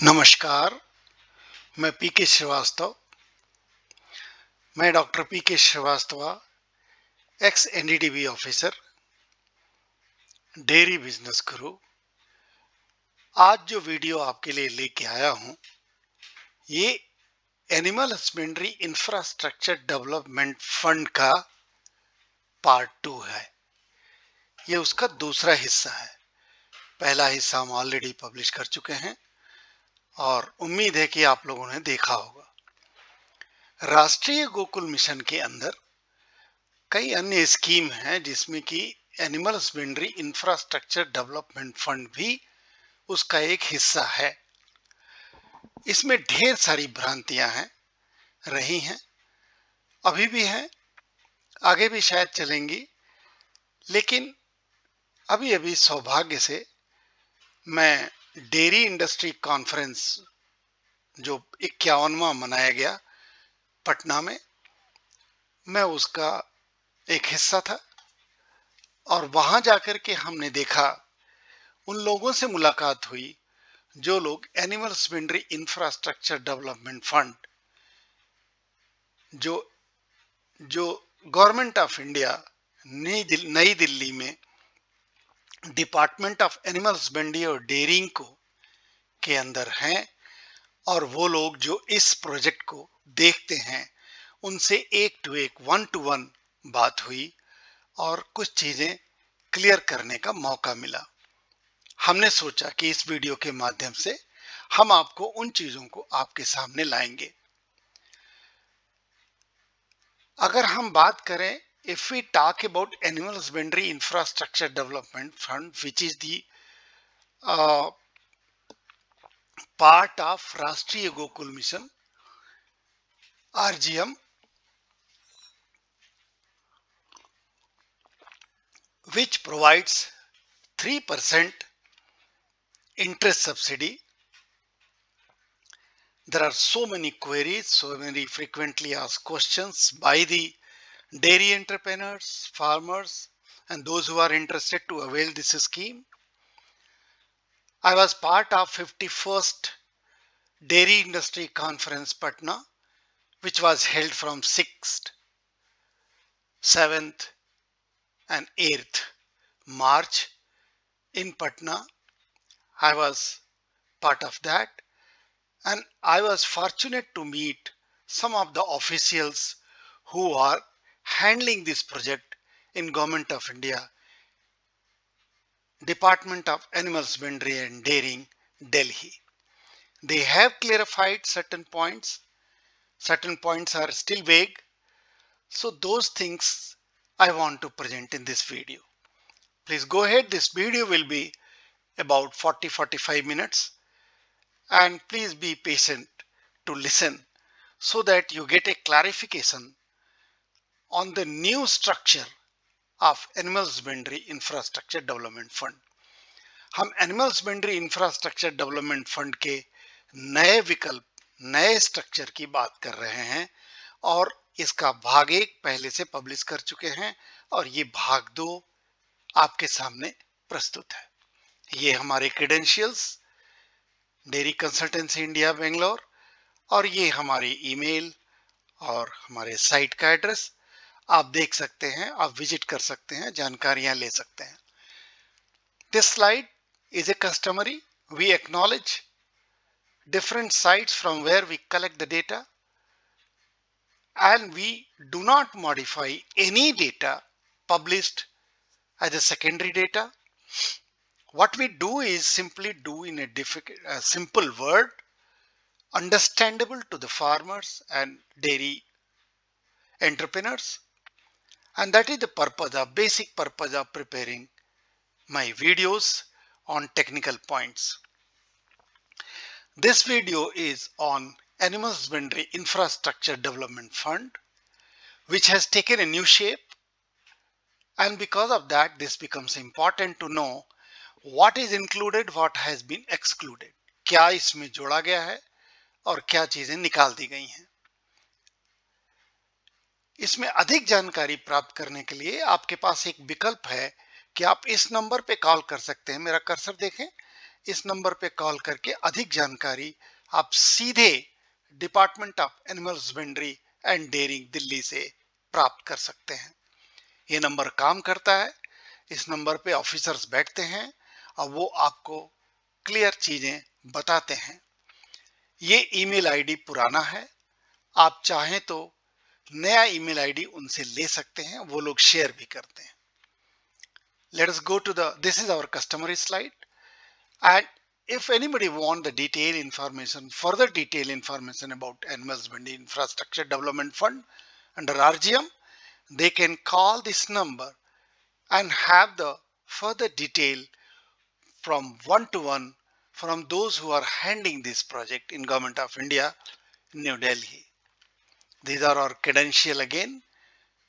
नमस्कार, मैं पीके श्रीवास्तव। मैं doctor PK Srivastava, ex NDDB officer, dairy business guru. आज जो वीडियो आपके लिए लेके आया हूं, ये animal husbandry infrastructure development fund का पार्ट 2 है। ये उसका दूसरा हिस्सा है। पहला हिस्सा हम ऑलरेडी पब्लिश कर चुके हैं और उम्मीद है कि आप लोगों ने देखा होगा। राष्ट्रीय गोकुल मिशन के अंदर कई अन्य स्कीम हैं जिसमें कि animal husbandry infrastructure development fund भी उसका एक हिस्सा है। इसमें ढेर सारी भ्रांतियां हैं, रही हैं, अभी भी हैं, आगे भी शायद चलेंगी। लेकिन अभी अभी सौभाग्य से मैं डेयरी इंडस्ट्री कॉन्फ्रेंस जो 51वां मनाया गया पटना में, मैं उसका एक हिस्सा था और वहां जाकर के हमने देखा, उन लोगों से मुलाकात हुई जो लोग animal husbandry infrastructure development fund जो जो गवर्नमेंट ऑफ इंडिया नई दिल्ली में डिपार्टमेंट ऑफ एनिमल हस्बेंड्री और डेयरिंग को के अंदर हैं, और वो लोग जो इस प्रोजेक्ट को देखते हैं, उनसे एक टू एक, वन टू वन बात हुई और कुछ चीजें क्लियर करने का मौका मिला। हमने सोचा कि इस वीडियो के माध्यम से हम आपको उन चीजों को आपके सामने लाएंगे। अगर हम बात करें, if we talk about animal husbandry infrastructure development fund, which is the uh, part of Rashtriya Gokul Mission RGM, which provides 3% interest subsidy. There are so many queries, so many frequently asked questions by the dairy entrepreneurs, farmers, and those who are interested to avail this scheme. I was part of 51st Dairy Industry Conference Patna, which was held from 6th, 7th and 8th March in Patna. I was part of that, and I was fortunate to meet some of the officials who are handling this project in Government of India, Department of Animal Husbandry and Dairying, Delhi. They have clarified certain points. Certain points are still vague. So those things I want to present in this video. Please go ahead. This video will be about 40-45 minutes, and please be patient to listen so that you get a clarification on the new structure of Animal Husbandry Infrastructure Development Fund. हम animal husbandry infrastructure development fund के नए विकल्प, नए structure की बात कर रहे हैं, और इसका भाग 1 पहले से पब्लिश कर चुके हैं और ये भाग 2 आपके सामने प्रस्तुत है। ये हमारे credentials, dairy consultancy India Bangalore, और ये हमारी ईमेल और हमारे साइट का एड्रेस आप देख सकते हैं, आप विजिट कर सकते हैं, जानकारियां ले सकते हैं। This slide is a customary. We acknowledge different sites from where we collect the data, and we do not modify any data published as a secondary data. What we do is simply do in a simple word, understandable to the farmers and dairy entrepreneurs, and that is the purpose of basic purpose of preparing my videos on technical points. This video is on Animal Husbandry Infrastructure Development Fund, which has taken a new shape, and because of that this becomes important to know what is included, what has been excluded. क्या इसमें जोड़ा गया है और क्या चीजें निकाल दी गई हैं। इसमें अधिक जानकारी प्राप्त करने के लिए आपके पास एक विकल्प है कि आप इस नंबर पे कॉल कर सकते हैं। मेरा कर्सर देखें, इस नंबर पे कॉल करके अधिक जानकारी आप सीधे Department of Animal Husbandry and Dairying Delhi से प्राप्त कर सकते हैं। ये नंबर काम करता है, इस नंबर पे ऑफिसर्स बैठते हैं और वो आपको क्लियर चीजें बताते हैं। ये ईमेल आईडी पुराना है, आप चाहें तो नया ईमेल आईडी उनसे ले सकते हैं, वो लोग शेयर भी करते हैं। Let us go to this is our customary slide, and if anybody want the further detailed information about Animal Husbandry Infrastructure Development Fund under RGM, they can call this number and have the further detail from one to one from those who are handling this project in Government of India, New Delhi. These are our credential again.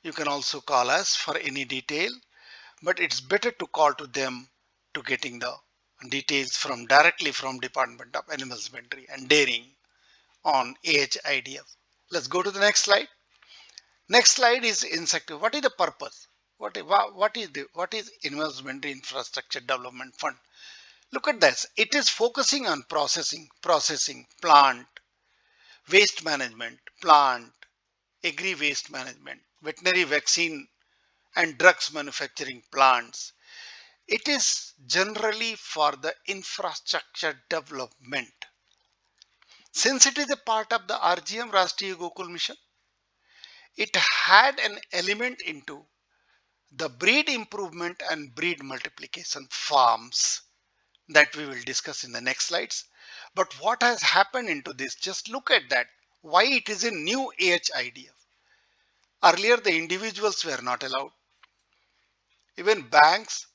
You can also call us for any detail, but it's better to call to them to getting the details from directly from Department of Animal Husbandry and Dairying on AHIDF. Let's go to the next slide. Next slide is insect. What is the purpose? What is Animal Husbandry Infrastructure Development Fund? Look at this. It is focusing on processing, plant, waste management, plant, agri waste management, veterinary vaccine and drugs manufacturing plants. It is generally for the infrastructure development. Since it is a part of the RGM Rashtriya Gokul Mission, it had an element into the breed improvement and breed multiplication farms that we will discuss in the next slides. But what has happened into this? Just look at that. Why it is a new AHIDF. Earlier the individuals were not allowed. Even banks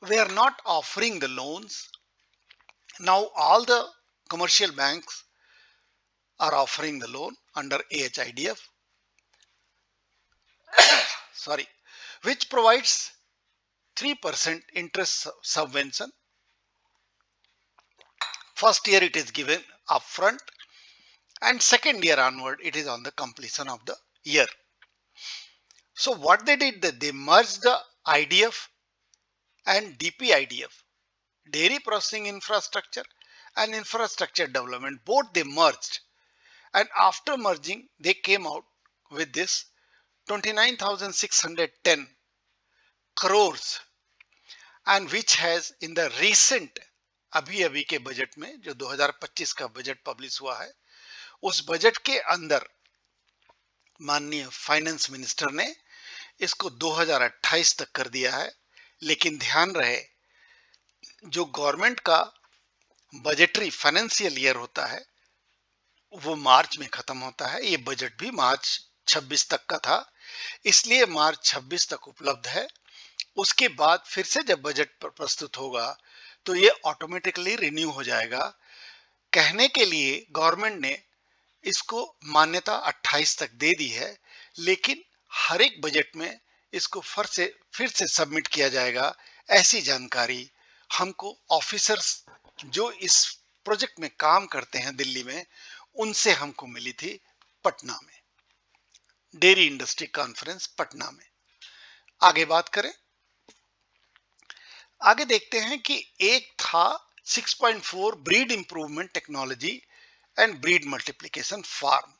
were not offering the loans. Now all the commercial banks are offering the loan under AHIDF, sorry, which provides 3% interest subvention. First year it is given upfront, and second year onward it is on the completion of the year. So what they did, that they merged the IDF and DPIDF, dairy processing infrastructure and infrastructure development, both they merged, and after merging they came out with this 29,610 crores, and which has in the recent अभी के budget में जो 2025 का budget publish हुआ है, उस budget के अंदर माननीय फाइनेंस मिनिस्टर ने इसको 2028 तक कर दिया है। लेकिन ध्यान रहे, जो गवर्नमेंट का बजटरी फाइनेंशियल ईयर होता है वो मार्च में खत्म होता है। ये बजट भी मार्च 26 तक का था, इसलिए मार्च 26 तक उपलब्ध है। उसके बाद फिर से जब बजट प्रस्तुत होगा तो ये ऑटोमेटिकली रिन्यू हो जाएगा। कहने के लिए गवर्नमेंट ने इसको मान्यता 28 तक दे दी है, लेकिन हर एक बजट में इसको फिर से सबमिट किया जाएगा। ऐसी जानकारी हमको ऑफिसर्स जो इस प्रोजेक्ट में काम करते हैं दिल्ली में, उनसे हमको मिली थी पटना में, डेयरी इंडस्ट्री कॉन्फ्रेंस पटना में। आगे बात करें, आगे देखते हैं कि एक था 6.4 breed improvement technology and breed multiplication farm.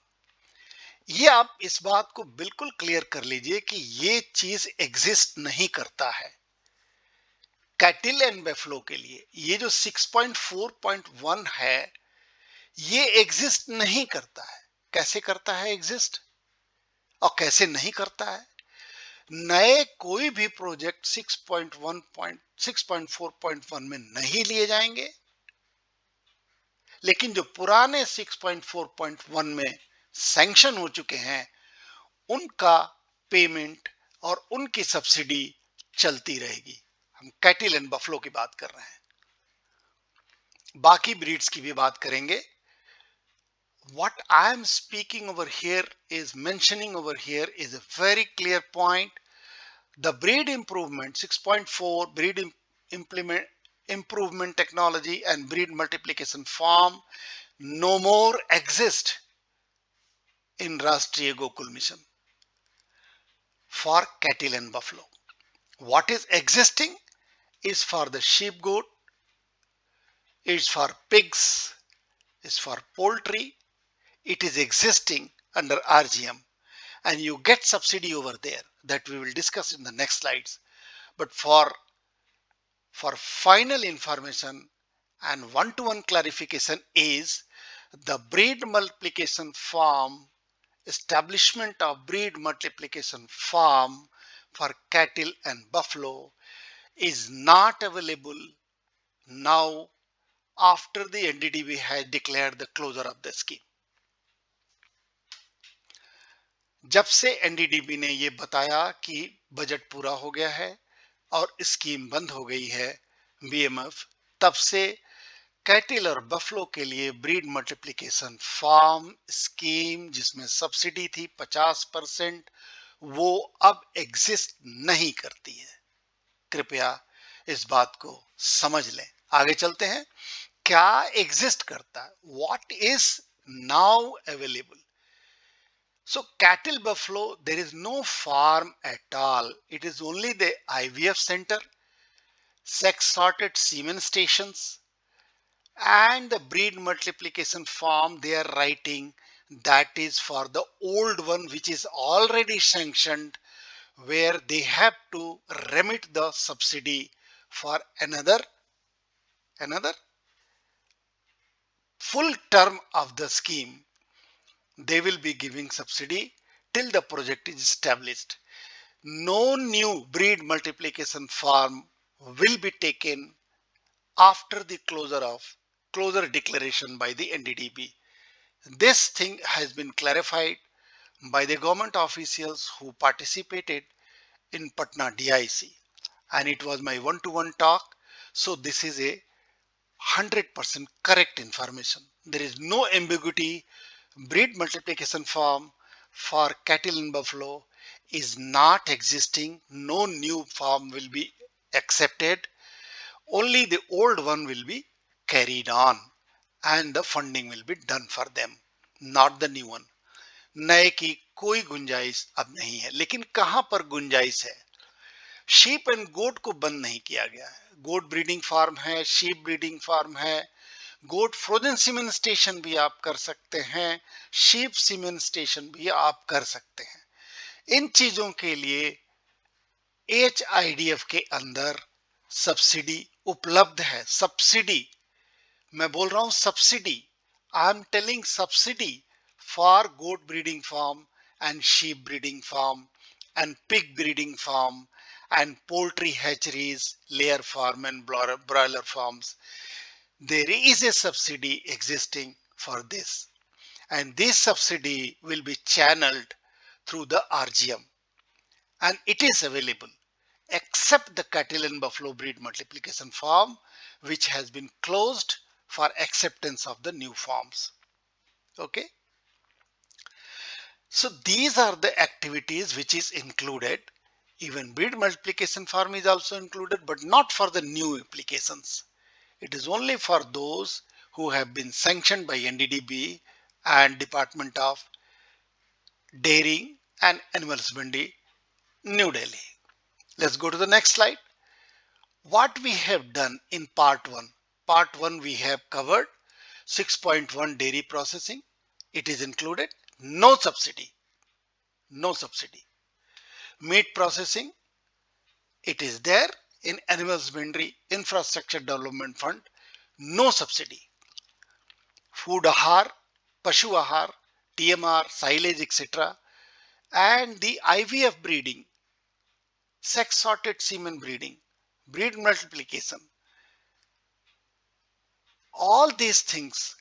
ये आप इस बात को बिल्कुल क्लियर कर लीजिए कि ये चीज एग्जिस्ट नहीं करता है। कैटिल एंड बेफलो के लिए ये जो 6.4.1 है ये एग्जिस्ट नहीं करता है। कैसे करता है एग्जिस्ट और कैसे नहीं करता है? नए कोई भी प्रोजेक्ट 6.4.1 में नहीं लिए जाएंगे, लेकिन जो पुराने 6.4.1 में सैंक्शन हो चुके हैं उनका पेमेंट और उनकी सब्सिडी चलती रहेगी। हम कैटिल एंड बफलो की बात कर रहे हैं, बाकी ब्रीड्स की भी बात करेंगे। What I am speaking over here is mentioning over here is a very clear point. The breed improvement 6.4 breed improvement technology and breed multiplication farm no more exist in Rashtriya Gokul Mission for cattle and buffalo. What is existing? is for the sheep goat, is for pigs, is for poultry. It is existing under RGM and you get subsidy over there that we will discuss in the next slides. But for final information and one-to-one clarification is the breed multiplication farm, establishment of breed multiplication farm for cattle and buffalo is not available now after the NDDB has declared the closure of the scheme. जब से NDDB ने ये बताया कि budget पूरा हो गया है और स्कीम बंद हो गई है बीएमएफ, तब से कैटिल और बफलो के लिए ब्रीड मल्टीप्लिकेशन फार्म स्कीम जिसमें सब्सिडी थी 50%, वो अब एग्जिस्ट नहीं करती है। कृपया इस बात को समझ लें। आगे चलते हैं। क्या एग्जिस्ट करता है? What is now available? So cattle buffalo, there is no farm at all. It is only the IVF center, sex sorted semen stations, and the breed multiplication farm they are writing, that is for the old one which is already sanctioned, where they have to remit the subsidy for another full term of the scheme. They will be giving subsidy till the project is established. No new breed multiplication farm will be taken after the closure declaration by the NDDB. This thing has been clarified by the government officials who participated in Patna DIC, and it was my one-to-one talk. So this is a 100% correct information. There is no ambiguity. Breed multiplication farm for cattle in buffalo is not existing. No new farm will be accepted. Only the old one will be carried on and the funding will be done for them, not the new one. नए की कोई गुंजाइश अब नहीं है। लेकिन कहां पर गुंजाइश है? शीप एंड गोट को बंद नहीं किया गया है। गोट ब्रीडिंग फार्म है, शीप ब्रीडिंग फार्म है, गोट फ्रोजन सीमेन स्टेशन भी आप कर सकते हैं, शीप सीमेन स्टेशन भी आप कर सकते हैं। इन चीजों के लिए HIDF के अंदर सब्सिडी उपलब्ध है। सब्सिडी, मैं बोल रहा हूं subsidy, I am telling subsidy for goat breeding farm and sheep breeding farm and pig breeding farm and poultry hatcheries, layer farm and broiler farms. There is a subsidy existing for this, and this subsidy will be channeled through the RGM and it is available except the cattle and buffalo breed multiplication farm which has been closed for acceptance of the new farms. Okay. So these are the activities which is included. Even breed multiplication farm is also included, but not for the new applications. It is only for those who have been sanctioned by NDDB and Department of Dairying and Animal Husbandry, New Delhi. Let's go to the next slide. What we have done in part 1. Part 1 we have covered 6.1 dairy processing. It is included. No subsidy. No subsidy. Meat processing, it is there in Animal Husbandry Infrastructure Development Fund. No subsidy. Food ahar, pashu ahar, TMR, silage, etc. And the IVF breeding, sex sorted semen breeding, breed multiplication. All these things,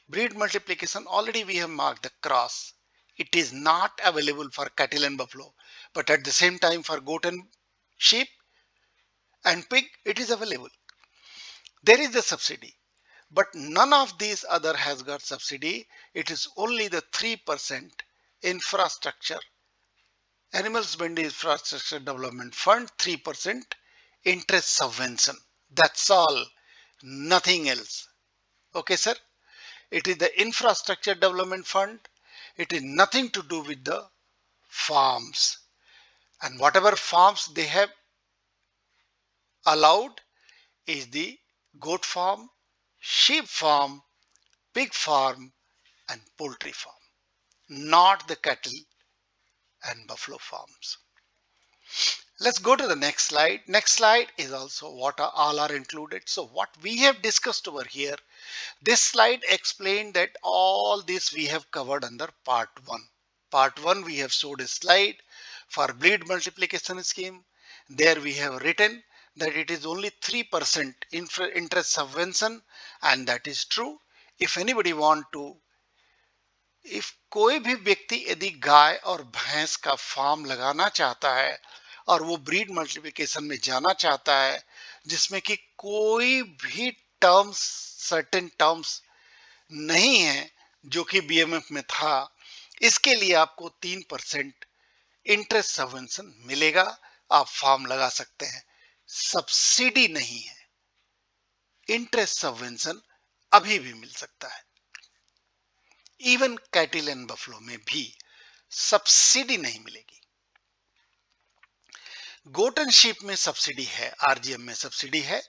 breed multiplication, already we have marked the cross. It is not available for cattle and buffalo, but at the same time for goat and sheep and pig, it is available. There is a subsidy, but none of these other has got subsidy. It is only the 3% infrastructure, Animal Husbandry Infrastructure Development Fund, 3% interest subvention. That's all, nothing else. Okay, sir? It is the Infrastructure Development Fund. It is nothing to do with the farms. And whatever farms they have allowed is the goat farm, sheep farm, pig farm and poultry farm, not the cattle and buffalo farms. Let's go to the next slide. Next slide is also what all are included. So what we have discussed over here, this slide explained that all this we have covered under part 1. Part 1 we have showed a slide for breed multiplication scheme. There we have written that it is only 3% interest subvention, and that is true. If anybody want to, if कोई भी व्यक्ति यदि गाय और भैंस का farm लगाना चाहता है और वो ब्रीड मल्टीप्लिकेशन में जाना चाहता है जिसमें कि कोई भी टर्म्स, सर्टेन टर्म्स नहीं है जो कि बीएमएफ में था, इसके लिए आपको 3% इंटरेस्ट सबवेंशन मिलेगा, आप फार्म लगा सकते हैं। सब्सिडी नहीं है, इंटरेस्ट सबवेंशन अभी भी मिल सकता है। इवन कैटल एंड बफलो में भी सब्सिडी नहीं मिलेगी। गोट एंड शीप में सब्सिडी है, आरजीएम में सब्सिडी है,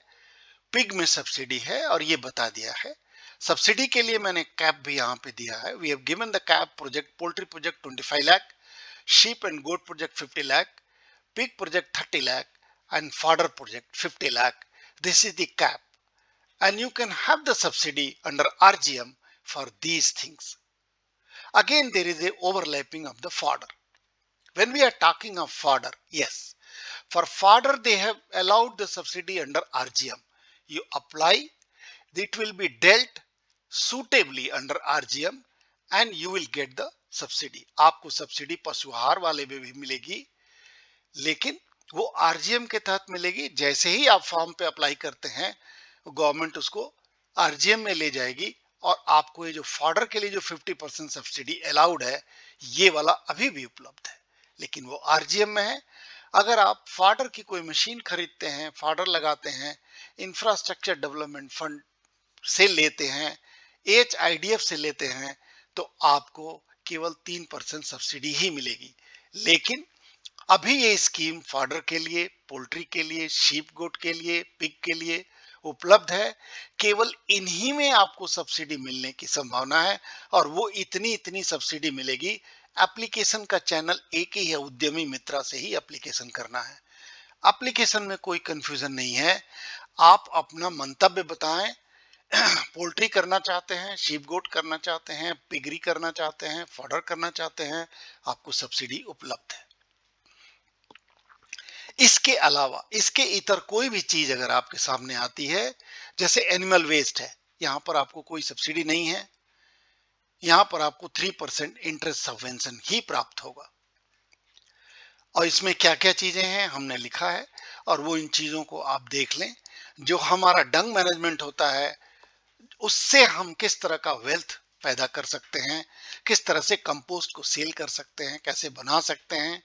पिग में सब्सिडी है और ये बता दिया है। सब्सिडी के लिए मैंने कैप भी यहाँ पे दिया है। We have given the cap project, poultry project 25 lakh, sheep and goat project 50 lakh, pig project 30 lakh and fodder project 50 lakh. This is the cap, and you can have the subsidy under RGM for these things. Again, there is a overlapping of the fodder. When we are talking of fodder, yes, for fodder they have allowed the subsidy under RGM. You apply, it will be dealt suitably under RGM and you will get the subsidy. आपको subsidy पशुहार वाले में भी मिलेगी, लेकिन वो RGM के तहत मिलेगी। जैसे ही आप फॉर्म पे अप्लाई करते हैं, गवर्नमेंट उसको आरजीएम में ले जाएगी और आपको ये जो फॉडर के लिए जो 50% सब्सिडी अलाउड है, ये वाला अभी भी उपलब्ध है, लेकिन वो आरजीएम में है। अगर आप फॉडर की कोई मशीन खरीदते हैं, फॉडर लगाते हैं, इंफ्रास्ट्रक्चर डेवलपमेंट फंड से लेते हैं, एचआईडीएफ से लेते हैं, तो आपको केवल 3% सब्सिडी ही मिलेगी। लेकिन अभी ये स्कीम फॉडर के लिए, पोल्ट्री के लिए, शीप गोट के लिए, पिग के लिए उपलब्ध है। केवल इन्हीं में आपको सब्सिडी मिलने की संभावना है और वो इतनी सब्सिडी मिलेगी। एप्लीकेशन का चैनल एक ही है, उद्यमी मित्रा से ही एप्लीकेशन करना है। एप्लीकेशन में कोई कंफ्यूजन नहीं है। आप अपना मंतव्य बताएं, पोल्ट्री करना चाहते हैं, शीप गोट करना चाहते हैं, पिगरी करना चाहते हैं, फॉडर करना चाहते हैं, आपको सब्सिडी उपलब्ध है। इसके अलावा, इसके इतर कोई भी चीज अगर आपके सामने आती है, जैसे एनिमल वेस्ट है, यहां पर आपको कोई सब्सिडी नहीं है, यहां पर आपको 3% इंटरेस्ट सबवेंशन ही प्राप्त होगा। और इसमें क्या क्या चीजें हैं हमने लिखा है, और वो इन चीजों को आप देख लें। जो हमारा डंग मैनेजमेंट होता है, उससे हम किस तरह का वेल्थ पैदा कर सकते हैं, किस तरह से कंपोस्ट को सेल कर सकते हैं, कैसे बना सकते हैं,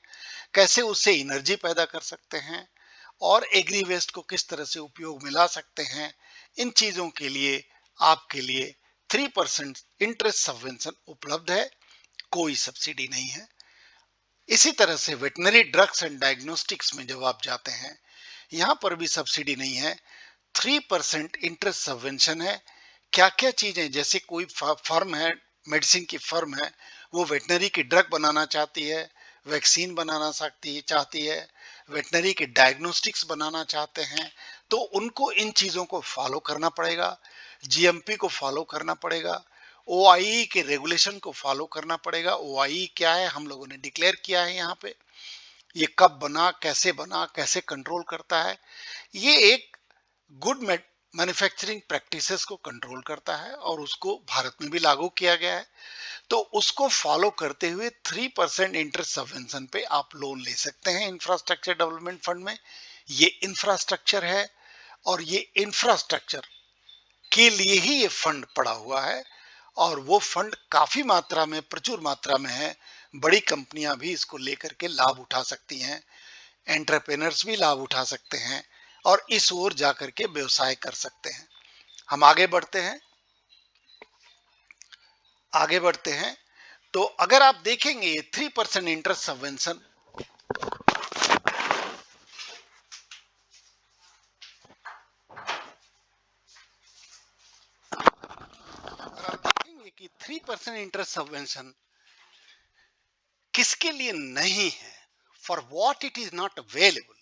कैसे उससे एनर्जी पैदा कर सकते हैं, और एग्री वेस्ट को किस तरह से उपयोग में ला सकते हैं, इन चीजों के लिए आपके लिए 3% इंटरेस्ट सबवेंशन उपलब्ध है, कोई सब्सिडी नहीं है। इसी तरह से वेटनरी ड्रग्स एंड डायग्नोस्टिक्स में जब आप जाते हैं, यहां पर भी सब्सिडी नहीं है, 3% इंटरेस्ट सबवेंशन है। क्या क्या चीजें, जैसे कोई फर्म है, मेडिसिन की फर्म है, वो वेटनरी की ड्रग बनाना चाहती है, वैक्सीन बनाना चाहती है, वेटनरी के डायग्नोस्टिक्स बनाना चाहते हैं, तो उनको इन चीजों को फॉलो करना पड़ेगा, जीएमपी को फॉलो करना पड़ेगा, ओआई के रेगुलेशन को फॉलो करना पड़ेगा। ओआई क्या है, हम लोगों ने डिक्लेयर किया है यहाँ पे, ये कब बना, कैसे कंट्रोल करता है। ये एक गुड मैन्युफैक्चरिंग प्रैक्टिसेस को कंट्रोल करता है और उसको भारत में भी लागू किया गया है। तो उसको फॉलो करते हुए 3% इंटरेस्ट सबवेंशन पे आप लोन ले सकते हैं इंफ्रास्ट्रक्चर डेवलपमेंट फंड में। ये इंफ्रास्ट्रक्चर है और ये इंफ्रास्ट्रक्चर के लिए ही ये फंड पड़ा हुआ है, और वो फंड काफी मात्रा में, प्रचुर मात्रा में है। बड़ी कंपनियां भी इसको लेकर के लाभ उठा सकती हैं, एंटरप्रेनर्स भी लाभ उठा सकते हैं और इस ओर जाकर के व्यवसाय कर सकते हैं। हम आगे बढ़ते हैं। तो अगर आप देखेंगे ये 3% इंटरेस्ट सबवेंशन, 3% इंटरेस्ट सबवेंशन किसके लिए नहीं है? For what it is not available?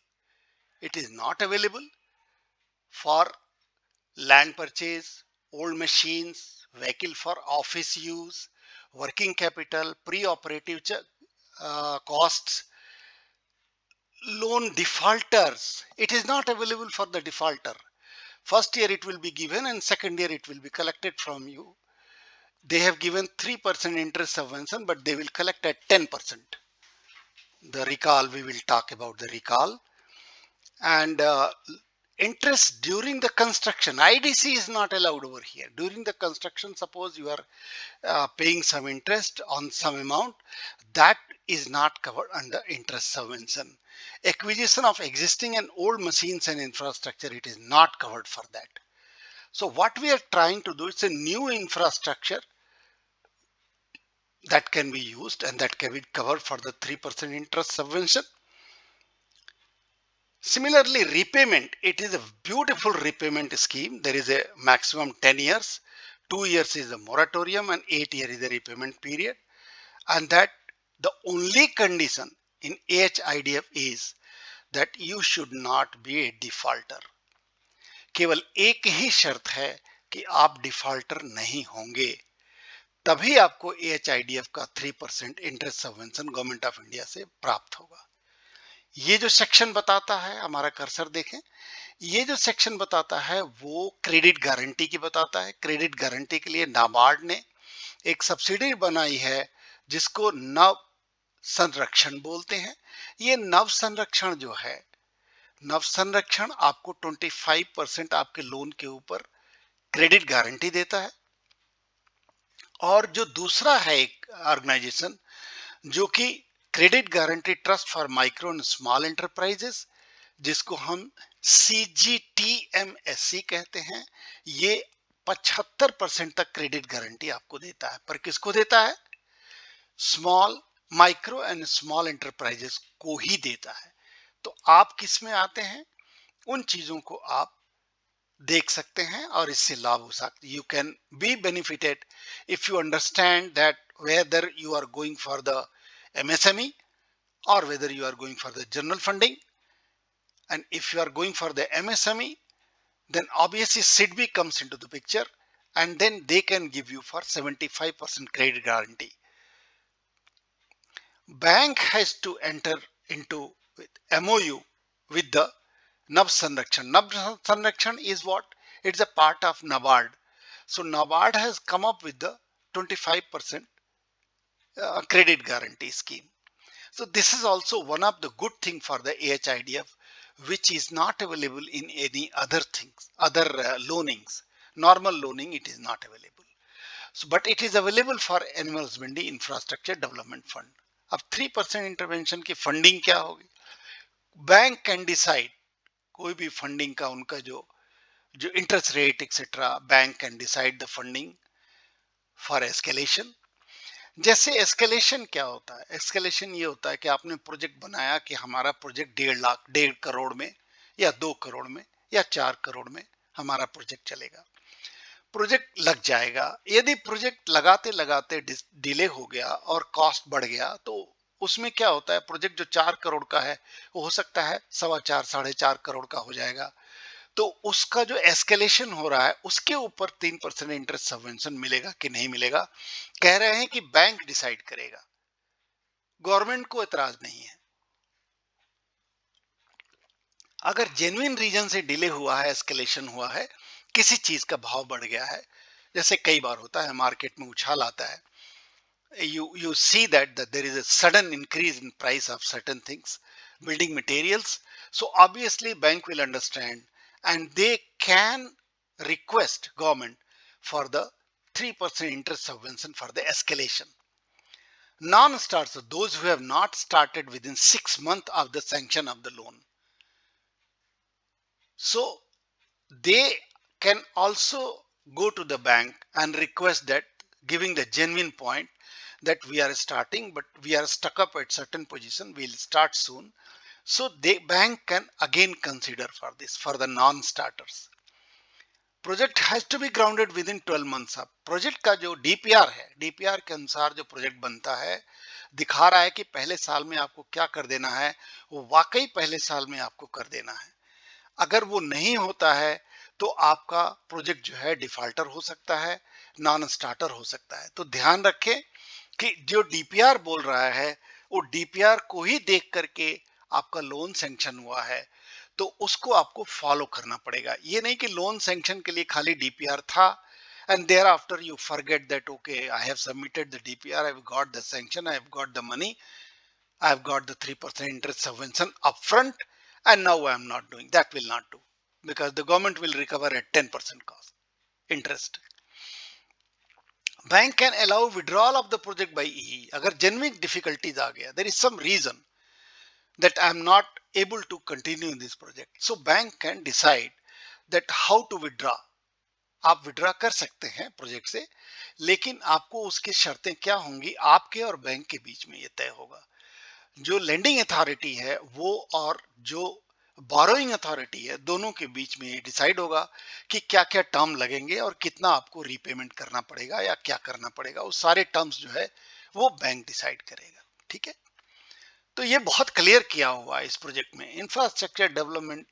It is not available for land purchase, old machines, vehicle for office use, working capital, pre-operative costs, loan defaulters. It is not available for the defaulter. First year it will be given and second year it will be collected from you. They have given 3% interest subvention, but they will collect at 10%. The recall, we will talk about the recall. And interest during the construction, IDC is not allowed over here. During the construction, suppose you are paying some interest on some amount, that is not covered under interest subvention. Acquisition of existing and old machines and infrastructure, it is not covered for that. So what we are trying to do is a new infrastructure that can be used and that can be covered for the 3% interest subvention. Similarly, repayment, it is a beautiful repayment scheme. There is a maximum 10 years, 2 years is a moratorium and 8 years is the repayment period. And that the only condition in AHIDF is that you should not be a defaulter. केवल एक ही शर्त है कि आप defaulter नहीं होंगे, तभी आपको AHIDF का 3% interest subvention government of India से प्राप्त होगा। ये जो सेक्शन बताता है, हमारा कर्सर देखें, ये जो सेक्शन बताता है वो क्रेडिट गारंटी की बताता है। क्रेडिट गारंटी के लिए नाबार्ड ने एक सब्सिडी बनाई है जिसको नव संरक्षण बोलते हैं। ये नव संरक्षण जो है, नव संरक्षण आपको 25% आपके लोन के ऊपर क्रेडिट गारंटी देता है। और जो दूसरा है एक ऑर्गेनाइजेशन जो कि credit guarantee trust for micro and small enterprises, जिसको हम CGTMSC कहते हैं, ये 75% तक क्रेडिट गारंटी आपको देता है। पर किसको देता है? Small, micro and small enterprises को ही देता है। तो आप किस में आते हैं, उन चीजों को आप देख सकते हैं और इससे लाभ हो सकते। You can be benefited if you understand that whether you are going for the MSME or whether you are going for the general funding. And if you are going for the MSME, then obviously SIDBI comes into the picture and then they can give you for 75% credit guarantee. Bank has to enter into MOU with the NAV Sanrakshan. NAV Sanrakshan is what? It's a part of NABARD. So NABARD has come up with the 25% credit guarantee scheme. So this is also one of the good thing for the AHIDF, which is not available in any other things, other loanings. Normal loaning, it is not available. So, but it is available for Animal Husbandry Infrastructure Development Fund. अब 3% intervention की funding क्या होगी? Bank can decide, कोई भी funding का उनका जो interest rate etcetera, bank can decide the funding for escalation. जैसे एस्केलेशन क्या होता है? एस्केलेशन ये होता है कि आपने प्रोजेक्ट बनाया कि हमारा प्रोजेक्ट 1.5 लाख, 1.5 करोड़ में या 2 करोड़ में या 4 करोड़ में हमारा प्रोजेक्ट चलेगा। प्रोजेक्ट लग जाएगा। यदि प्रोजेक्ट लगाते लगाते डिले हो गया और कॉस्ट बढ़ गया तो उसमें क्या होता है, प्रोजेक्ट जो 4 करोड़ का है वो हो सकता है 4.25, 4.5 करोड़ का हो जाएगा। तो उसका जो एस्केलेशन हो रहा है उसके ऊपर 3% इंटरेस्ट सबवेंशन मिलेगा कि नहीं मिलेगा, कह रहे हैं कि बैंक डिसाइड करेगा, गवर्नमेंट को एतराज नहीं है। अगर जेन्युइन रीजन से डिले हुआ है, एस्केलेशन हुआ है, किसी चीज का भाव बढ़ गया है, जैसे कई बार होता है मार्केट में उछाल आता है, you see that there is a sudden increase in price of certain things, building materials, so obviously bank will understand and they can request government for the 3% interest subvention for the escalation. Non-starters, those who have not started within 6 months of the sanction of the loan, so they can also go to the bank and request that, giving the genuine point that we are starting but we are stuck up at certain position, we'll start soon. So the bank can again consider for this, for the non-starters. Project has to be grounded within 12 months. आप project का जो DPR है, DPR के अनुसार जो project बनता है, दिखा रहा है कि पहले साल में आपको क्या कर देना है, वो वाकई पहले साल में आपको कर देना है। अगर वो नहीं होता है तो आपका प्रोजेक्ट जो है डिफॉल्टर हो सकता है, नॉन स्टार्टर हो सकता है। तो ध्यान रखें कि जो डीपीआर बोल रहा है वो डीपीआर को ही देख करके आपका लोन सैंक्शन हुआ है, तो उसको आपको फॉलो करना पड़ेगा। ये नहीं कि लोन सैंक्शन के लिए खाली डीपीआर था and thereafter you forget that okay, I have submitted the DPR, I've got the sanction, I've got the money, I've got the 3% interest subvention upfront, and now I'm not doing that. Will not do, because the government will recover at 10% cost interest. Bank can allow withdrawal of the project by EE अगर genuine difficulties आ गया, there is some reason that I'm not able to continue this project, so bank can decide that how to withdraw. आप withdraw कर सकते हैं project से, लेकिन आपको उसकी शर्तें क्या होंगी आपके और बैंक के बीच में ये तय होगा। जो लेंडिंग अथॉरिटी है वो और जो बोरोइंग अथॉरिटी है, दोनों के बीच में ये डिसाइड होगा कि क्या क्या टर्म लगेंगे और कितना आपको रीपेमेंट करना पड़ेगा या क्या करना पड़ेगा। वो सारे टर्म्स जो है वो बैंक डिसाइड करेगा। ठीक है, तो ये बहुत क्लियर किया हुआ है इस प्रोजेक्ट में। इंफ्रास्ट्रक्चर डेवलपमेंट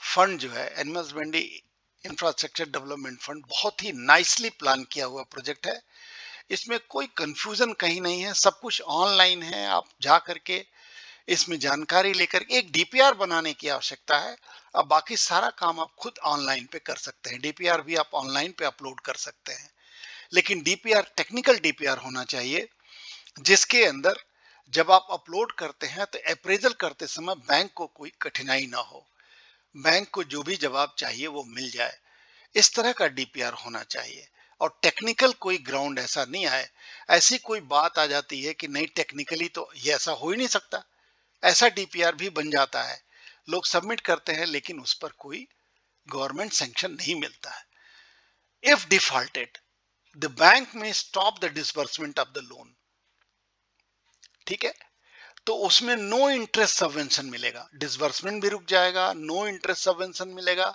फंड जो है, animals Wendy infrastructure development fund, बहुत ही नाइसली प्लान किया हुआ प्रोजेक्ट है। इसमें कोई कंफ्यूजन कहीं नहीं है, सब कुछ ऑनलाइन है। आप जा करके इसमें जानकारी लेकर एक डीपीआर बनाने की आवश्यकता है। अब बाकी सारा काम आप खुद ऑनलाइन पे कर सकते हैं। डीपीआर भी आप ऑनलाइन पे अपलोड कर सकते हैं, लेकिन डीपीआर टेक्निकल डीपीआर होना चाहिए, जिसके अंदर जब आप अपलोड करते हैं तो अप्रेजल करते समय बैंक को कोई कठिनाई ना हो, बैंक को जो भी जवाब चाहिए वो मिल जाए। इस तरह का डीपीआर होना चाहिए, और टेक्निकल कोई ग्राउंड ऐसा नहीं आए, ऐसी कोई बात आ जाती है कि नहीं टेक्निकली तो ये ऐसा हो ही नहीं सकता, ऐसा डीपीआर भी बन जाता है। लोग सबमिट करते हैं लेकिन उस पर कोई गवर्नमेंट सैंक्शन नहीं मिलता है। इफ डिफॉल्टेड, द बैंक में stop the disbursement of the loan. ठीक है, तो उसमें नो इंटरेस्ट सबवेंशन मिलेगा, डिसबर्समेंट भी रुक जाएगा, नो इंटरेस्ट सबवेंशन मिलेगा,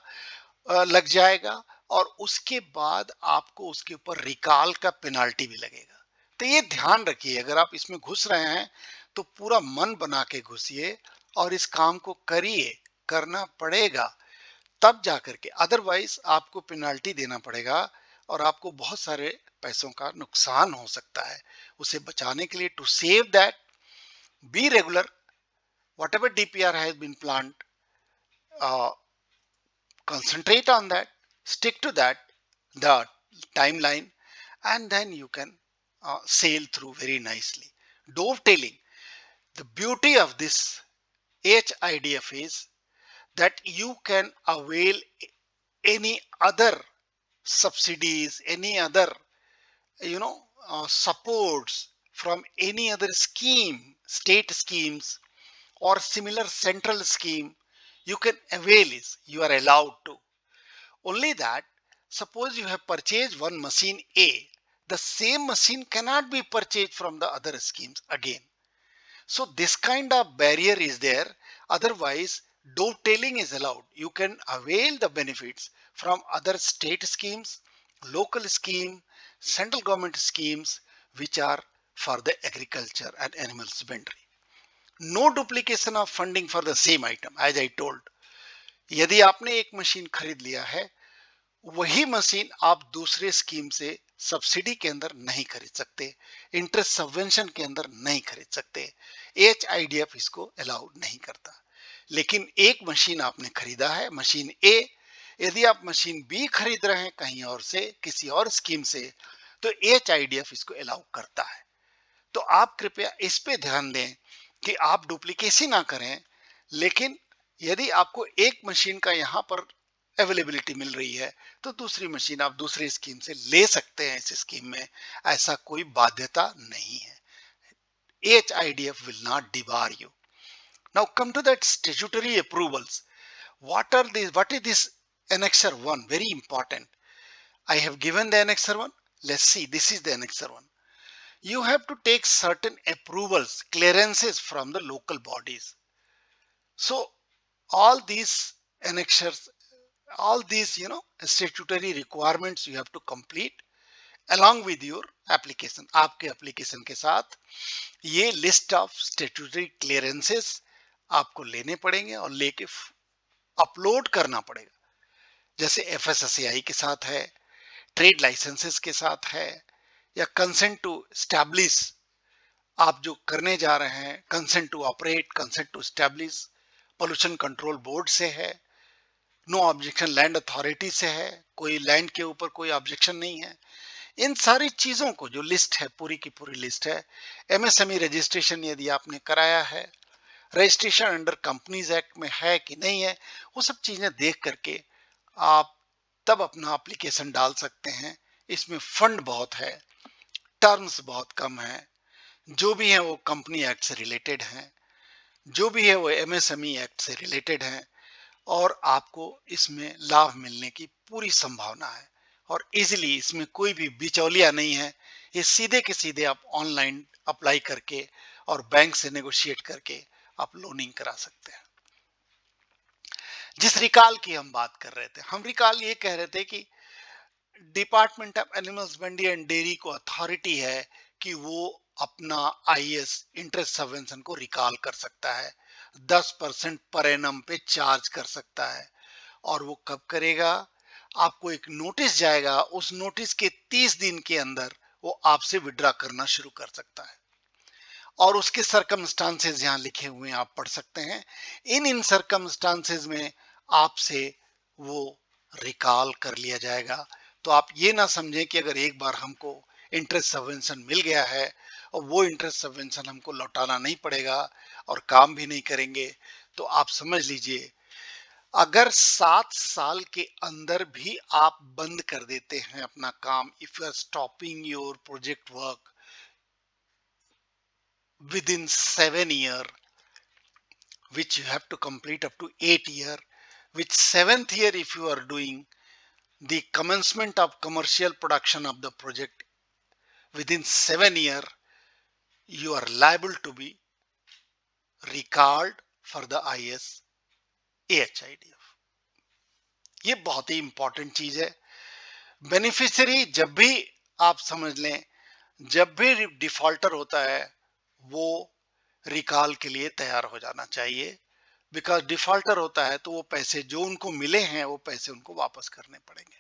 लग जाएगा, और उसके बाद आपको उसके ऊपर रिकॉल का पेनाल्टी भी लगेगा। तो ये ध्यान रखिए, अगर आप इसमें घुस रहे हैं तो पूरा मन बना के घुसिए और इस काम को करिए, करना पड़ेगा तब जाकर के, अदरवाइज आपको पेनाल्टी देना पड़ेगा और आपको बहुत सारे पैसों का नुकसान हो सकता है। उसे बचाने के लिए, to save that, be regular, whatever DPR has been planned, uh, concentrate on that, stick to that, the timeline, and then you can sail through very nicely. Dovetailing, the beauty of this HIDF is that you can avail any other subsidies, any other, you know, supports from any other scheme, state schemes, or similar central scheme. You can avail is, you are allowed to. Only that, suppose you have purchased one machine A, the same machine cannot be purchased from the other schemes again. So this kind of barrier is there. Otherwise, dovetailing is allowed. You can avail the benefits from other state schemes, local scheme, central government schemes, which are for the agriculture and animal husbandry. No duplication of funding for the same item, as I told. यदि आपने एक machine खरीद लिया है, वही machine आप दूसरे scheme से सब्सिडी के अंदर नहीं खरीद सकते, इंटरेस्ट सबवेंशन के अंदर नहीं खरीद सकते। HIDF इसको अलाउ नहीं करता। लेकिन एक मशीन आपने खरीदा है, मशीन ए, यदि आप मशीन बी खरीद रहे हैं कहीं और से, किसी और स्कीम से, तो HIDF इसको अलाउ करता है। तो आप कृपया इस पे ध्यान दें कि आप डुप्लीकेसी ना करें। लेकिन यदि आपको एक मशीन का यहाँ पर अवेलेबिलिटी मिल रही है तो दूसरी मशीन आप दूसरी स्कीम से ले सकते हैं। इस स्कीम में ऐसा कोई बाध्यता नहीं है। HIDF will not debar you. Now come to that statutory approvals. What are these? What is this Annexure 1? Very important. I have given the Annexure 1. Let's see. This is the Annexure 1. You have to take certain approvals, clearances from the local bodies. So all these annexures all these statutory requirements you have to complete along with your application. आपके application के साथ ये list of statutory clearances आपको लेने पड़ेंगे और लेके upload करना पड़ेगा। जैसे एफएसएसएआई के साथ है, ट्रेड लाइसेंसेस के साथ है, या कंसेंट टू स्टैब्लिश आप जो करने जा रहे हैं, consent to operate, consent to establish pollution control board से है, नो ऑब्जेक्शन लैंड अथॉरिटी से है, कोई लैंड के ऊपर कोई ऑब्जेक्शन नहीं है। इन सारी चीजों को जो लिस्ट है, पूरी की पूरी लिस्ट है, एमएसएमई रजिस्ट्रेशन यदि आपने कराया है, रजिस्ट्रेशन अंडर कंपनीज एक्ट में है कि नहीं है, वो सब चीजें देख करके आप तब अपना एप्लीकेशन डाल सकते हैं। इसमें फंड बहुत है, टर्म्स बहुत कम है, जो भी है वो कंपनी एक्ट से रिलेटेड हैं, जो भी है वो एमएसएमई एक्ट से रिलेटेड हैं, और आपको इसमें लाभ मिलने की पूरी संभावना है। और इजीली इसमें कोई भी बिचौलिया नहीं है, ये सीधे के सीधे आप ऑनलाइन अप्लाई करके और बैंक से नेगोशिएट करके आप लोनिंग करा सकते हैं। जिस रिकॉल की हम बात कर रहे थे, हम रिकॉल ये कह रहे थे कि department of Animal Husbandry and dairy को अथॉरिटी है कि वो अपना आईएएस इंटरेस्ट सबवेंशन को रिकॉल कर सकता है, 10% पर एनम पे चार्ज कर सकता है। और वो कब करेगा? आपको एक नोटिस जाएगा, उस नोटिस के 30 दिन के अंदर वो आपसे विड्रॉ करना शुरू कर सकता है, और उसके सरकमस्टांसेस यहाँ लिखे हुए हैं, आप पढ़ सकते हैं। इन सरकमस्टांसेस में आपसे वो रिकॉल कर लिया जाएगा। तो आप ये ना समझें कि अगर एक बार हमको इंटरेस्ट सबवेंशन मिल गया है और वो इंटरेस्ट सबवेंशन हमको लौटाना नहीं पड़ेगा और काम भी नहीं करेंगे, तो आप समझ लीजिए अगर 7 साल के अंदर भी आप बंद कर देते हैं अपना काम, if you are stopping your project work within 7 year, which you have to complete up to 8 year, which 7th year if you are doing the commencement of commercial production of the project within 7 year, you are liable to be recalled for the IS AHIDF। ये बहुत ही important चीज है। Beneficiary जब भी आप समझ लें, जब भी डिफॉल्टर होता है वो रिकॉल के लिए तैयार हो जाना चाहिए, बिकॉज डिफॉल्टर होता है तो वो पैसे जो उनको मिले हैं वो पैसे उनको वापस करने पड़ेंगे।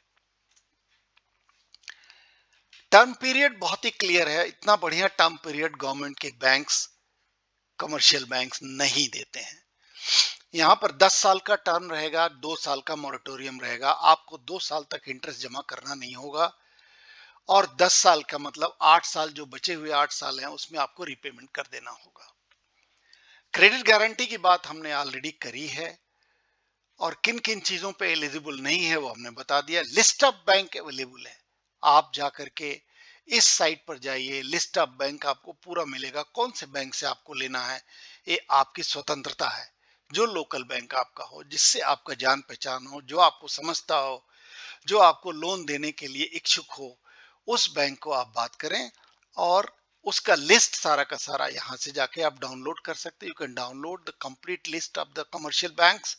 टर्म पीरियड बहुत ही क्लियर है, इतना बढ़िया टर्म पीरियड गवर्नमेंट के बैंक्स, कमर्शियल बैंक्स नहीं देते हैं। यहाँ पर 10 साल का टर्म रहेगा, 2 साल का मोरेटोरियम रहेगा, आपको 2 साल तक इंटरेस्ट जमा करना नहीं होगा, और 10 साल का मतलब 8 साल, जो बचे हुए 8 साल हैं उसमें आपको रिपेमेंट कर देना होगा। क्रेडिट गारंटी की बात हमने ऑलरेडी करी है, और किन किन चीजों पे एलिजिबल नहीं है वो हमने बता दिया। लिस्ट ऑफ बैंक अवेलेबल है, आप जाकर के इस साइट पर जाइए, लिस्ट ऑफ बैंक आपको पूरा मिलेगा, कौन से बैंक से आपको लेना है ये आपकी स्वतंत्रता है। जो लोकल बैंक आपका हो, जिससे आपका जान पहचान हो, जो आपको समझता हो, जो आपको लोन देने के लिए इच्छुक हो, उस बैंक को आप बात करें, और उसका लिस्ट सारा का सारा यहाँ से जाके आप डाउनलोड कर सकते हैं। You can download the complete list of the commercial banks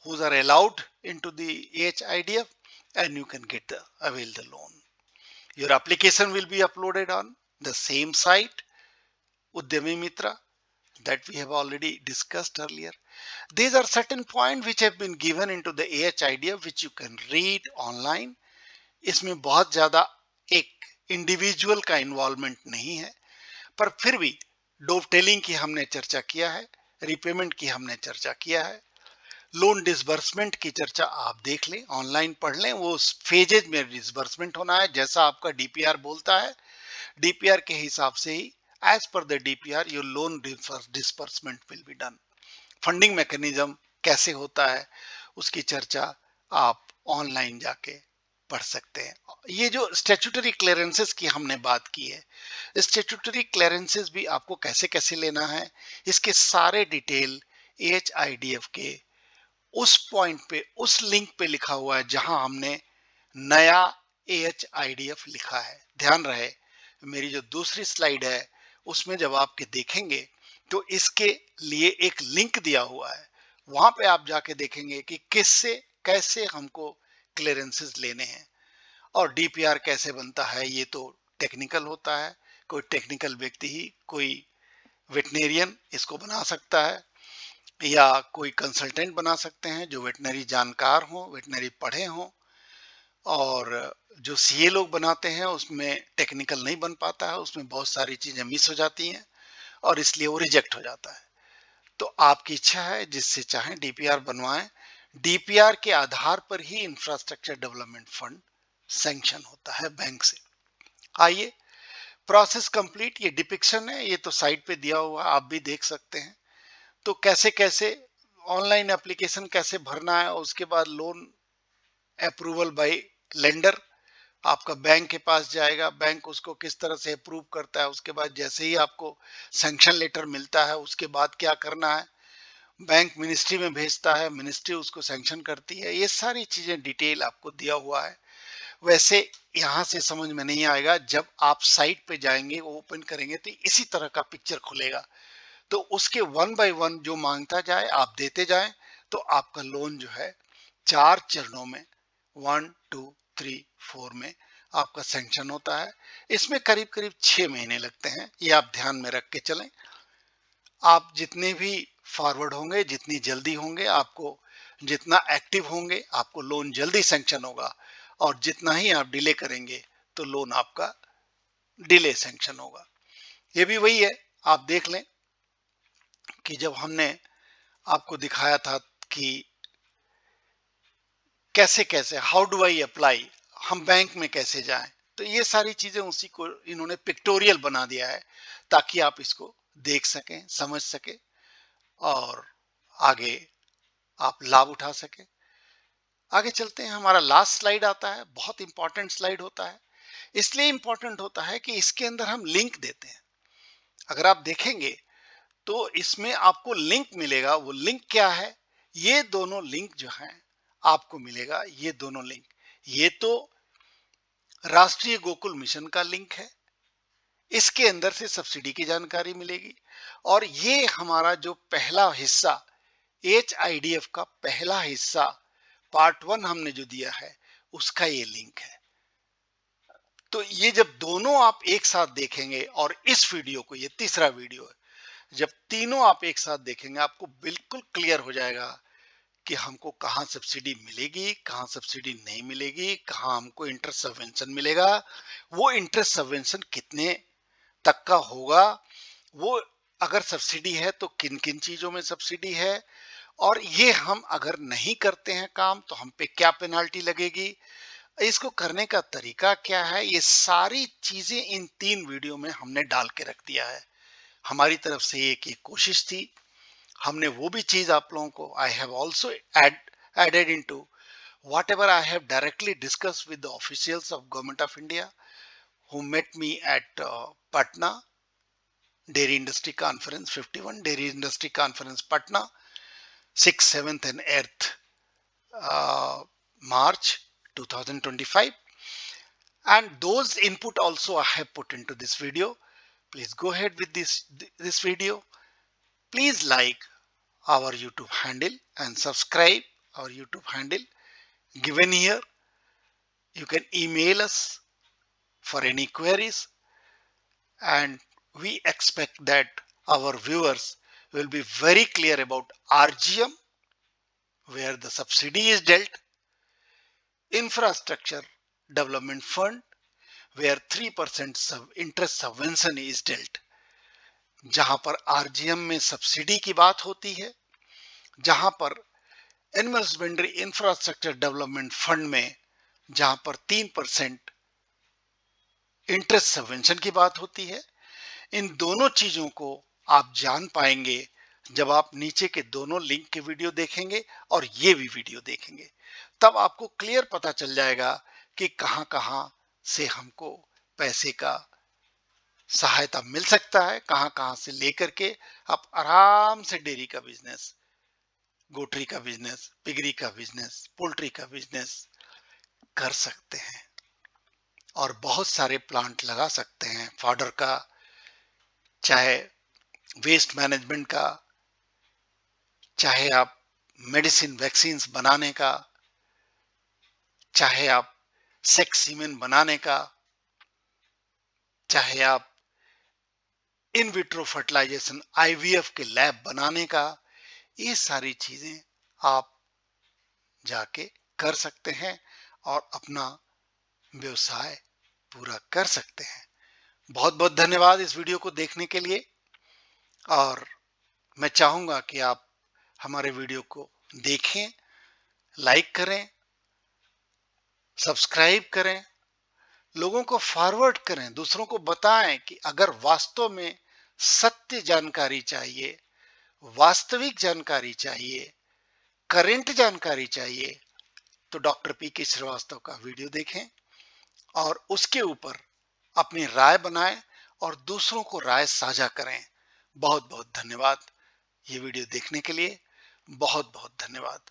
who are allowed into the AHIDF, and you can get the avail the loan. Your application will be uploaded on the same site, Udyami Mitra, that we have already discussed earlier. These are certain points which have been given into the AHIDF which you can read online. इसमें बहुत ज़्यादा एक individual का involvement नहीं है, पर फिर भी डोवटेलिंग की हमने चर्चा किया है, रिपेमेंट की हमने चर्चा किया है, लोन डिसबर्समेंट की चर्चा आप देख लें, ऑनलाइन पढ़ लें, वो फेजेज में डिसबर्समेंट होना है जैसा आपका डीपीआर बोलता है। डीपीआर के हिसाब से ही, as per the DPR your loan disbursement will be done. Funding mechanism कैसे होता है उसकी चर्चा आप ऑनलाइन जाके पढ़ सकते हैं। ये जो स्टैट्यूटरी क्लियरेंसेस की हमने बात की है, स्टैट्यूटरी क्लियरेंसेस भी आपको कैसे कैसे लेना है, इसके सारे डिटेल AHIDF के उस पॉइंट पे, उस लिंक पे लिखा हुआ है जहां हमने नया AHIDF लिखा है। ध्यान रहे, मेरी जो दूसरी स्लाइड है उसमें जब आपके देखेंगे तो इसके लिए एक लिंक दिया हुआ है, वहां पे आप जाके देखेंगे कि किससे कैसे हमको क्लियरेंसेस लेने हैं। और डीपीआर कैसे बनता है ये तो टेक्निकल होता है, कोई टेक्निकल व्यक्ति ही, कोई वेटनेरियन इसको बना सकता है या कोई कंसल्टेंट बना सकते हैं जो वेटनरी जानकार हो, वेटनरी पढ़े हों। और जो सीए लोग बनाते हैं उसमें टेक्निकल नहीं बन पाता है, उसमें बहुत सारी चीजें मिस हो जाती हैं और इसलिए वो रिजेक्ट हो जाता है। तो आपकी इच्छा है, जिससे चाहें डीपीआर बनवाएं। डीपीआर के आधार पर ही इंफ्रास्ट्रक्चर डेवलपमेंट फंड सैंक्शन होता है बैंक से। आइए, प्रोसेस कंप्लीट, ये डिपिक्शन है, ये तो साइट पे दिया हुआ आप भी देख सकते हैं। तो कैसे कैसे ऑनलाइन एप्लीकेशन कैसे भरना है, उसके बाद लोन अप्रूवल बाय लेंडर, आपका बैंक के पास जाएगा, बैंक उसको किस तरह से अप्रूव करता है, उसके बाद जैसे ही आपको सैंक्शन लेटर मिलता है उसके बाद क्या करना है, बैंक मिनिस्ट्री में भेजता है, मिनिस्ट्री उसको सैंक्शन करती है। ये सारी चीजें डिटेल आपको दिया हुआ है। वैसे यहाँ से समझ में नहीं आएगा, जब आप साइट पे जाएंगे, ओपन करेंगे तो इसी तरह का पिक्चर खुलेगा। तो उसके वन बाय वन जो मांगता जाए आप देते जाएं, तो आपका लोन जो है 4 चरणों में 1 2 3 4 में आपका सैंक्शन होता है। इसमें करीब करीब 6 महीने लगते हैं, ये आप ध्यान में रख के चलें। आप जितने भी फॉरवर्ड होंगे, जितनी जल्दी होंगे, आपको जितना एक्टिव होंगे, आपको लोन जल्दी सैंक्शन होगा। और जितना ही आप डिले करेंगे तो लोन आपका डिले सैंक्शन होगा। ये भी वही है, आप देख लें कि जब हमने आपको दिखाया था कि कैसे कैसे हाउ डू आई अप्लाई, हम बैंक में कैसे जाएं, तो ये सारी चीजें उसी को इन्होंने पिक्टोरियल बना दिया है ताकि आप इसको देख सकें, समझ सकें और आगे आप लाभ उठा सकें। आगे चलते हैं, हमारा लास्ट स्लाइड आता है, बहुत इंपॉर्टेंट स्लाइड होता है। इसलिए इंपॉर्टेंट होता है कि इसके अंदर हम लिंक देते हैं। अगर आप देखेंगे तो इसमें आपको लिंक मिलेगा। वो लिंक क्या है? ये दोनों लिंक जो हैं आपको मिलेगा, ये दोनों लिंक। ये तो राष्ट्रीय गोकुल मिशन का लिंक है, इसके अंदर से सब्सिडी की जानकारी मिलेगी। और ये हमारा जो पहला हिस्सा HIDF का पहला हिस्सा पार्ट 1 हमने जो दिया है उसका ये लिंक है। तो ये जब दोनों आप एक साथ देखेंगे और इस वीडियो को, ये तीसरा वीडियो है, जब तीनों आप एक साथ देखेंगे आपको बिल्कुल क्लियर हो जाएगा कि हमको कहाँ सब्सिडी मिलेगी, कहाँ सब्सिडी नहीं मिलेगी, कहाँ हमको इंटरेस्ट सबवेंशन मिलेगा, वो इंटरेस्ट सबवेंशन कितने तक का होगा, वो अगर सब्सिडी है तो किन किन चीजों में सब्सिडी है, और ये हम अगर नहीं करते हैं काम तो हम पे क्या पेनाल्टी लगेगी, इसको करने का तरीका क्या है, ये सारी चीजें इन 3 वीडियो में हमने डाल के रख दिया है। हमारी तरफ से एक कोशिश थी, हमने वो भी चीज आप लोगों को I have also added into whatever I have directly discussed with the officials of Government of India who met me at Patna Dairy Industry Conference 51 Dairy Industry Conference Patna 6th 7th and 8th March 2025, and those input also I have put into this video. Please go ahead with this video. Please like our YouTube handle and subscribe our YouTube handle given here. You can email us for any queries, and we expect that our viewers will be very clear about RGM, where the subsidy is dealt, infrastructure development fund, where 3% interest subvention is dealt, जहां पर RGM में subsidy की बात होती है, जहां पर animal husbandry infrastructure development fund में जहां पर 3% इंटरेस्ट सबवेंशन की बात होती है। इन दोनों चीजों को आप जान पाएंगे जब आप नीचे के दोनों लिंक के वीडियो देखेंगे और ये भी वीडियो देखेंगे। तब आपको क्लियर पता चल जाएगा कि कहां कहां से हमको पैसे का सहायता मिल सकता है, कहां कहां से लेकर के आप आराम से डेयरी का बिजनेस, गोटरी का बिजनेस, पिगरी का बिजनेस, पोल्ट्री का बिजनेस कर सकते हैं और बहुत सारे प्लांट लगा सकते हैं, फॉडर का, चाहे वेस्ट मैनेजमेंट का, चाहे आप मेडिसिन वैक्सीन्स बनाने का, चाहे आप सेक्स सीमेन बनाने का, चाहे आप इन विट्रो फर्टिलाइजेशन आईवीएफ के लैब बनाने का, ये सारी चीजें आप जाके कर सकते हैं और अपना व्यवसाय पूरा कर सकते हैं। बहुत बहुत धन्यवाद इस वीडियो को देखने के लिए, और मैं चाहूंगा कि आप हमारे वीडियो को देखें, लाइक करें, सब्सक्राइब करें, लोगों को फॉरवर्ड करें, दूसरों को बताएं कि अगर वास्तव में सत्य जानकारी चाहिए, वास्तविक जानकारी चाहिए, करंट जानकारी चाहिए, तो डॉक्टर पी के श्रीवास्तव का वीडियो देखें और उसके ऊपर अपनी राय बनाएं और दूसरों को राय साझा करें। बहुत बहुत धन्यवाद ये वीडियो देखने के लिए। बहुत बहुत धन्यवाद।